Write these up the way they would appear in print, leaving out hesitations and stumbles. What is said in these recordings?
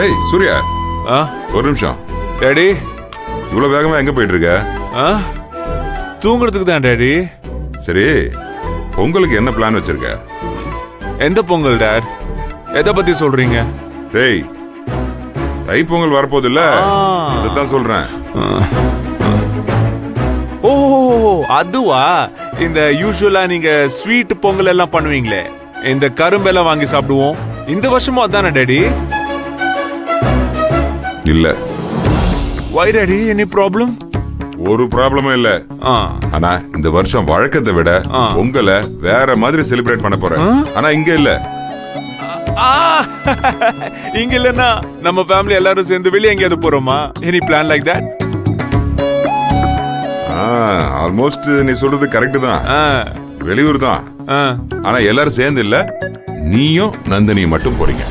ஏய் சூர்யா, ஒரு நிமிஷம். டாடி, இவ்வளவு வேகமா எங்க போயிட்டு இருக்க? தூங்குறதுக்கு தான் டாடி. சரி, பொங்கலுக்கு என்ன பிளான் வச்சிருக்க? எந்த பொங்கல் டாட்? எதை பத்தி சொல்றீங்க? டேய், தை பொங்கல் வரப்போகுது இல்ல, அதுதான் சொல்றேன். ஓ அதுவா? இந்த யூசுவலா நீங்க ஸ்வீட் பொங்கல் எல்லாம் பண்ணுவீங்களே, இந்த கரும்பெல்லாம் வாங்கி சாப்பிடுவோம். இந்த வருஷமும் அதானே டாடி? இல்ல. வை டாடி, எனி ப்ராப்ளம்? ஒரு ப்ராப்ளமும் இல்ல. ஆனா இந்த வருஷம் வழக்கத்தை விட பொங்கலை வேற மாதிரி செலிப்ரேட் பண்ண போறேன். ஆனா இங்க இல்ல. இங்க இல்லன்னா நம்ம ஃபேமிலி எல்லாரும் சேர்ந்து வெளியே எங்கேயாவது போறோமா? Any plan like that? Almost நீ சொல்றது கரெக்ட் தான். வெளியூர் தான். ஆனா எல்லாரும் சேர்ந்து இல்ல, நீயும் நந்தினியும் மட்டும் போறீங்க.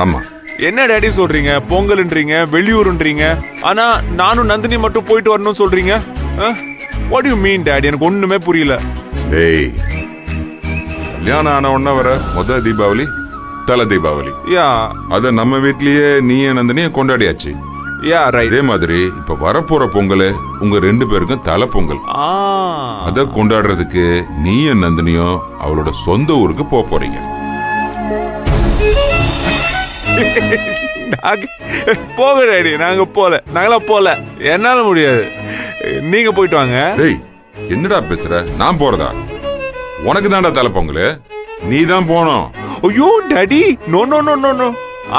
ஆமா. என்ன டாடி சொல்றீங்க? பொங்கல்ன்றீங்க, வெளியூர்ன்றீங்க, ஆனா நானும் நந்தினி மட்டும் போயிட்டு வரணும்னு சொல்றீங்க. What you mean daddy? எனக்கு ஒண்ணுமே புரியல. டேய், கல்யாணம் ஆன உடனே வர முதல் தீபாவளி தலை தீபாவளி. யா, அத நம்ம வீட்லயே நீயே நந்தினிய கொண்டாடியாச்சு. Yeah right. இதே மாதிரி இப்ப வரப்போற பொங்கல் உங்க 2 பேருக்கும் தலை பொங்கல். அத கொண்டாடுறதுக்கு நீயும் நந்தினியும் அவளோட சொந்த ஊருக்கு போறீங்க. போக டாடி, நாங்க போல, நாங்களாம் போல, என்னால முடியாது. நீங்க போயிட்டு வாங்க. டேய், என்னடா பேசுற? நான் போறதா? உனக்கு தான்டா தலை பொங்கல், நீ தான் போனோம். ஐயோ daddy, no no no no no.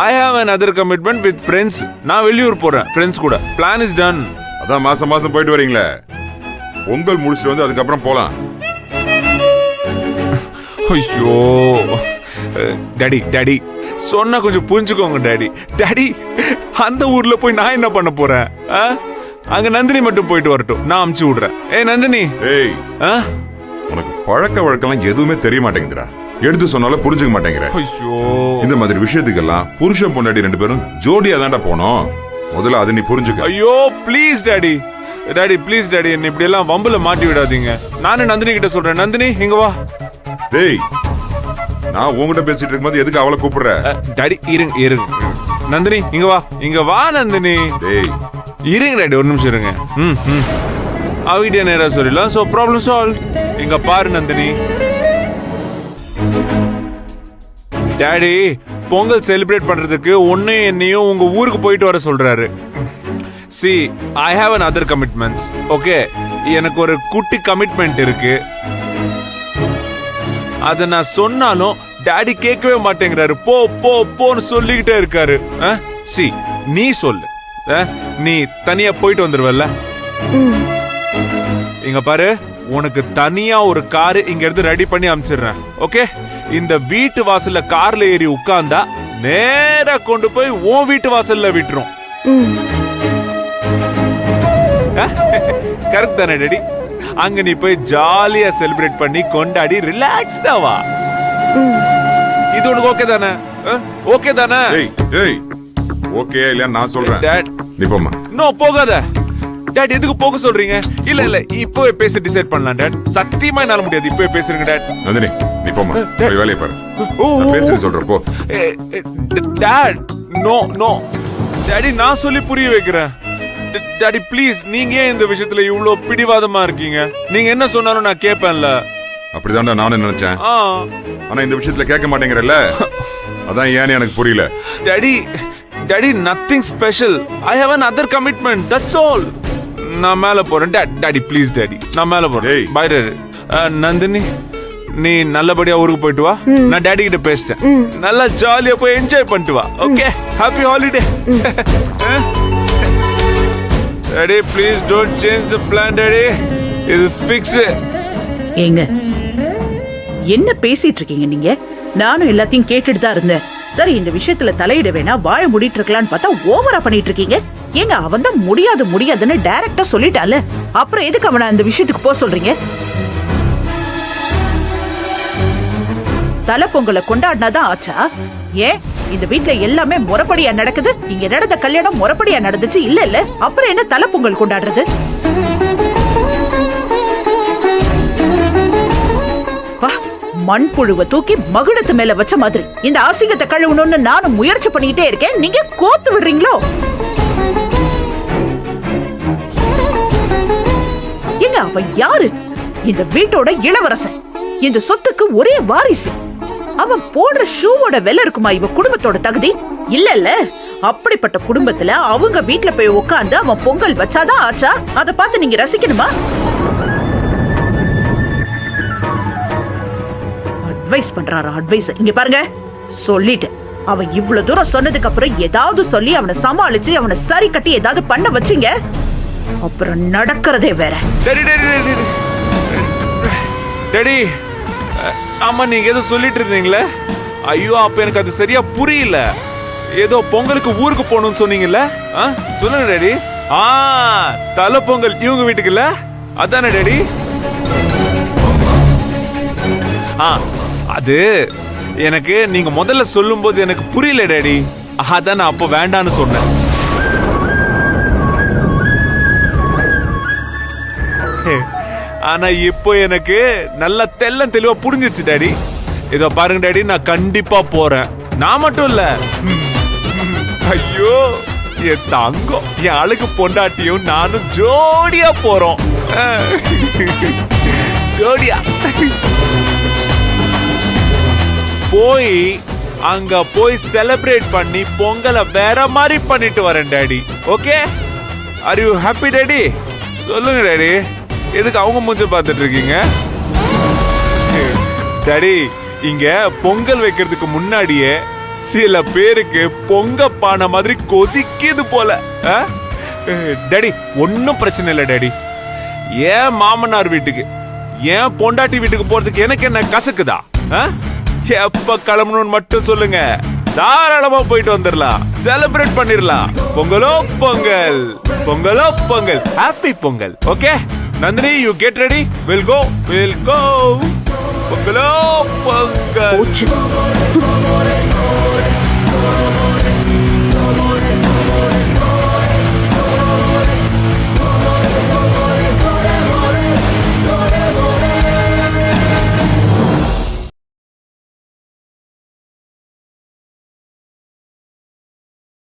I have another commitment with friends. நான் வெளியூர் போறேன் ஃப்ரெண்ட்ஸ் கூட. Plan is done. அதான் மாசம் மாசம் போயிட்டு வரீங்களே, பொங்கல் முடிச்சிட்டு வந்து அதுக்கப்புறம் போலாம். ஐயோ டாடி, டாடி சொன்னா கொஞ்சம் புரிஞ்சுக்கோங்க டாடி. டாடி, அந்த ஊர்ல போய் நான் என்ன பண்ண போறேன்? அங்க நந்தினி மட்டும் போயிட்டு வரட்டும், நான் அமுச்சு விடுறேன். நந்தினி. ஏய், உனக்கு பழக்க வழக்கெல்லாம் எதுவுமே தெரிய மாட்டேங்குதுடா. எடுத்து சொன்னாலும் புரிஞ்சுக்க மாட்டேங்கிற. ஐயோ, இந்த மாதிரி விஷயத்துக்கெல்லாம் புருஷன் பொண்டாட்டி 2 பேரும் ஜோடியா தான்டா போனோம். முதல்ல அதை நீ புரிஞ்சுக்க. ஐயோ please daddy, daddy please daddy, என்ன இப்படி எல்லாம் வம்புல மாட்டி விடாதீங்க. நானே நந்தினி கிட்ட சொல்றேன். நந்தினி இங்க வா. டேய், நான் உன்கிட்ட பேசிட்டு இருக்கும்போது எதுக்கு அவளை கூப்பிடுற? டாடி இருங்க இருங்க. நந்தினி இங்க வா, இங்க வா நந்தினி. டேய் இருங்க டாடி, ஒரு நிமிஷம் இருங்க. அவகிட்ட நேரா சொல்லிடலாம். So problem solve. இங்க பாரு நந்தினி, டாடி பொங்கல் செலிப்ரேட் பண்றதுக்கு ஒன்னு என்னையும் உங்க ஊருக்கு போயிட்டு வர சொல்றாரு. See, I have another commitments. Okay, எனக்கு ஒரு குட்டி கமிட்மெண்ட் இருக்கு. அத நான் சொன்னாலும் டாடி கேட்கவே மாட்டேங்கிறாரு. போ போ போன்னு சொல்லிக்கிட்டே இருக்காரு. See, நீ சொல்லு, நீ தனியா போயிட்டு வந்துருவல்ல? இங்க பாரு, உனக்கு தனியா ஒரு கார் இங்க இருந்து ரெடி பண்ணி அனுப்பிச்சிடுறேன். ஓகே, இந்த வீட்டு வாசல்ல கார்ல ஏறி உட்கார்ந்தா நேரா கொண்டு போய் உன் வீட்டு வாசல்ல விட்டுரும். கரெக்ட் தானே டாடி? அங்க நீ போய் ஜாலியா செலிப்ரேட் பண்ணி கொண்டாடி ரிலாக்ஸ்டா வா. இது உனக்கு ஓகே தானே? ஓகே தானே? டேய், ஓகே இல்ல நான் சொல்றேன். டாட் நீ போமா. நோ போகாத டாட். எதுக்கு போக சொல்றீங்க? இல்ல இல்ல, இப்பவே பேசி டிசைட் பண்ணலாம் டாட். சத்தியமா என்னால முடியாது. இப்பவே பேசுறீங்க டாட். நந்தினி நீ போமா, போய் வேலைய பாரு. நான் பேசுறேன் சொல்றேன் போ. டாட் நோ நோ டாடி, நான் சொல்லி புரிய வைக்கிறேன். டாடி ப்ளீஸ், நீங்க ஏன் இந்த விஷயத்துல இவ்ளோ பிடிவாதமா இருக்கீங்க? நீங்க என்ன சொன்னாலும் நான் கேட்பேன்ல. அப்படிதான்டா நானும் நினைச்சேன். ஆனா இந்த விஷயத்துல கேட்க மாட்டேங்கிறல்ல, அதான் ஏன்னு எனக்கு புரியல. Daddy daddy, nothing special. I have another commitment, that's all. நான் மேல போறேன் டாடி ப்ளீஸ் டாடி, நான் மேல போறேன். Bye daddy. நந்தினி, நீ நல்லபடியா ஊருக்கு போயிட்டு வா. நான் டாடி கிட்ட பேசிட்டேன். நல்லா ஜாலியா போய் என்ஜாய் பண்ணிட்டு வா. Okay, happy holiday. Daddy please don't change the plan daddy. இது ஃபிக்ஸ். ஏங்க என்ன பேசிட்டு இருக்கீங்க நீங்க? நானும் எல்லாத்தையும் கேட்டுட்டு தான் இருந்தேன். சரி, இந்த விஷயத்துல தலையிட வேணா, வாய மூடிட்டு இருக்கலாம்னு பார்த்தா ஓவரா பண்ணிட்டு இருக்கீங்க. ஏங்க அவன் தான் முடியாது முடியாதுன்னு டைரக்டா சொல்லிட்டால, அப்புறம் எதுக்கு அவனை அந்த விஷயத்துக்கு போக சொல்றீங்க? தலை பொங்கலை கொண்டாடினாதான் ஆச்சா? ஏன் இந்த வீட்டுல எல்லாமே முறைப்படியா நடக்குது? இங்க நடந்த கல்யாணம் முறைப்படியா நடந்துச்சு இல்ல இல்ல, அப்புறம் என்ன தலை பொங்கல் கொண்டாடுறது? மண்புழுவை தூக்கி மகுடத்து மேல வச்ச மாதிரி இந்த அசிங்கத்தை கழுவணும்னு நானும் முயற்சி பண்ணிட்டே இருக்கேன், நீங்க கோத்து விடுறீங்களோ? ஏங்க அவன் யாரு? இந்த வீட்டோட இளவரசன், இந்த சொத்துக்கு ஒரே வாரிசு. அவன் போடுற ஷூவோட விலை இருக்குமா இவ குடும்பத்தோட தகுதி? இல்ல அப்படிப்பட்ட குடும்பத்துல அவங்க வீட்டுல போய் உட்கார்ந்து அவன் பொங்கல் வச்சாதான் ஆச்சா? அதை பார்த்து நீங்க ரசிக்கணுமா? அட்வைஸ் பண்றாரா? அட்வைஸ் இங்க பாருங்க, சொல்லிட்டு அவன் இவ்வளவு தூரம் சொன்னதுக்கு அப்புறம் ஏதாவது சொல்லி அவனை சமாளிச்சு அவனை சரி கட்டி ஏதாவது பண்ண வச்சீங்க, அப்புறம் நடக்கிறதே வேற. டேடி, ஆமா நீங்க ஏதோ சொல்லிட்டு இருந்தீங்களே. ஐயோ, அப்ப எனக்கு அது சரியா புரியல. ஏதோ பொங்கலுக்கு ஊருக்கு போகணும்னு சொன்னீங்கல்ல, சொல்லுங்க டேடி. தலை பொங்கல் இவங்க வீட்டுக்குல்ல, அதானே டேடி? அது எனக்கு நீங்க முதல்ல சொல்லும் போது எனக்கு புரியல டேடி, அதான் நான் அப்ப வேண்டான்னு சொன்னேன். ஆனா இப்போ எனக்கு நல்ல தெல்லம் தெளிவா புரிஞ்சிச்சு டேடி. இதோ பாருங்க டேடி, நான் கண்டிப்பா போறேன். நான் மட்டும் இல்ல, ஐயோ என் தங்கம், என் அழகு பொண்டாட்டியும் நானும் ஜோடியா போறோம். ஜோடியா போய் அங்க போய் செலிப்ரேட் பண்ணி பொங்கலை வேற மாதிரி பண்ணிட்டு வரேன் daddy. Okay, are you happy daddy? சொல்லுங்க டேடி, எதுக்கு அவங்க மூஞ்ச பார்த்துட்டு இருக்கீங்க? டேடி, இங்க பொங்கல் வைக்கிறதுக்கு முன்னாடியே சில பேருக்கு பொங்க பானை மாதிரி கொதிக்குது போல. டேடி ஒன்னும் பிரச்சனை இல்லை டேடி. ஏன் மாமனார் வீட்டுக்கு, ஏன் பொண்டாட்டி வீட்டுக்கு போறதுக்கு எனக்கு என்ன கசக்குதா? எப்ப கிளம்பணும்னு மட்டும் சொல்லுங்க, தாராளமா போயிட்டு வந்துடலாம், செலிப்ரேட் பண்ணிடலாம். பொங்கலோ பொங்கல், பொங்கலோ Pongal, happy Pongal. Okay Nandini, you get ready, will go, will go. பொங்கலோ பொங்கல்.